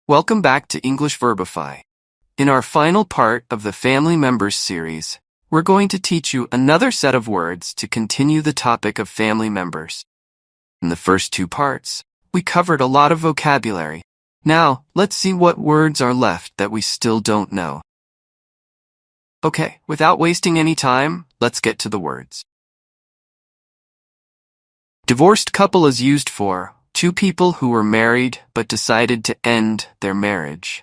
Welcome back to English Verbify. In our final part of the Family Members series, we're going to teach you another set of words to continue the topic of family members. In the first two parts, we covered a lot of vocabulary. Now, let's see what words are left that we still don't know. Okay, without wasting any time, let's get to the words. Divorced couple is used for two people who were married but decided to end their marriage.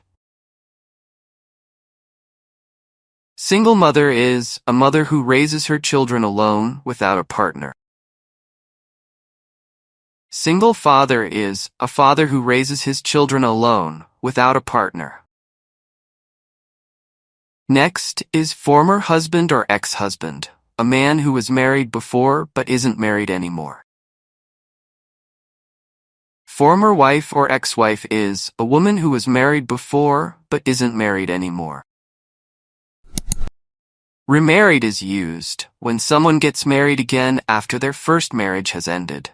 Single mother is a mother who raises her children alone without a partner. Single father is a father who raises his children alone without a partner. Next is former husband or ex-husband, a man who was married before but isn't married anymore. Former wife or ex-wife is a woman who was married before but isn't married anymore. Remarried is used when someone gets married again after their first marriage has ended.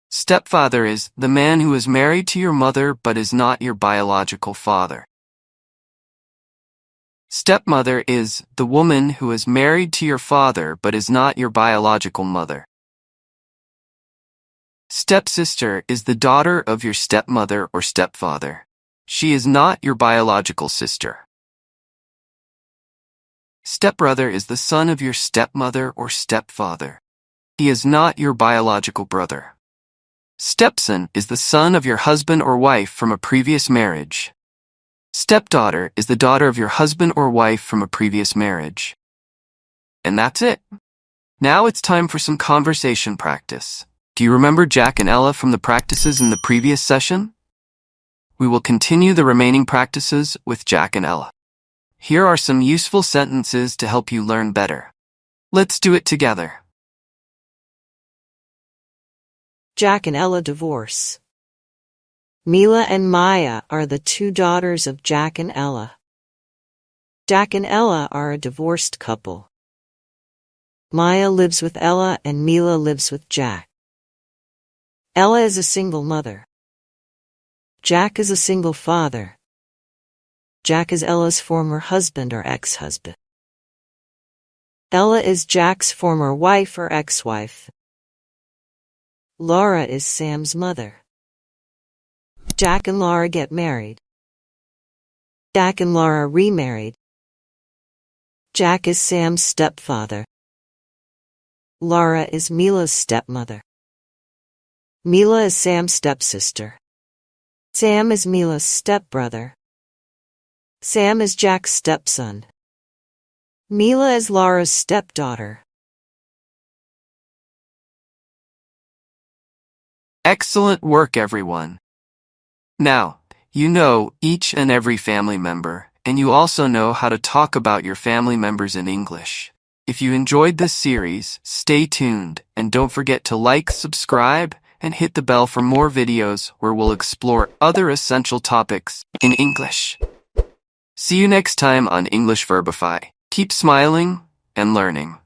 Stepfather is the man who is married to your mother but is not your biological father. Stepmother is the woman who is married to your father but is not your biological mother. Stepsister is the daughter of your stepmother or stepfather. She is not your biological sister. Stepbrother is the son of your stepmother or stepfather. He is not your biological brother. Stepson is the son of your husband or wife from a previous marriage. Stepdaughter is the daughter of your husband or wife from a previous marriage. And that's it. Now it's time for some conversation practice. Do you remember Jack and Ella from the practices in the previous session? We will continue the remaining practices with Jack and Ella. Here are some useful sentences to help you learn better. Let's do it together. Jack and Ella divorce. Mila and Maya are the two daughters of Jack and Ella. Jack and Ella are a divorced couple. Maya lives with Ella and Mila lives with Jack. Ella is a single mother. Jack is a single father. Jack is Ella's former husband or ex-husband. Ella is Jack's former wife or ex-wife. Laura is Sam's mother. Jack and Laura get married. Jack and Laura remarried. Jack is Sam's stepfather. Laura is Mila's stepmother. Mila is Sam's stepsister. Sam is Mila's stepbrother. Sam is Jack's stepson. Mila is Laura's stepdaughter. Excellent work, everyone. Now, you know each and every family member, and you also know how to talk about your family members in English. If you enjoyed this series, stay tuned, and don't forget to like, subscribe, and hit the bell for more videos where we'll explore other essential topics in English. See you next time on English Verbify. Keep smiling and learning.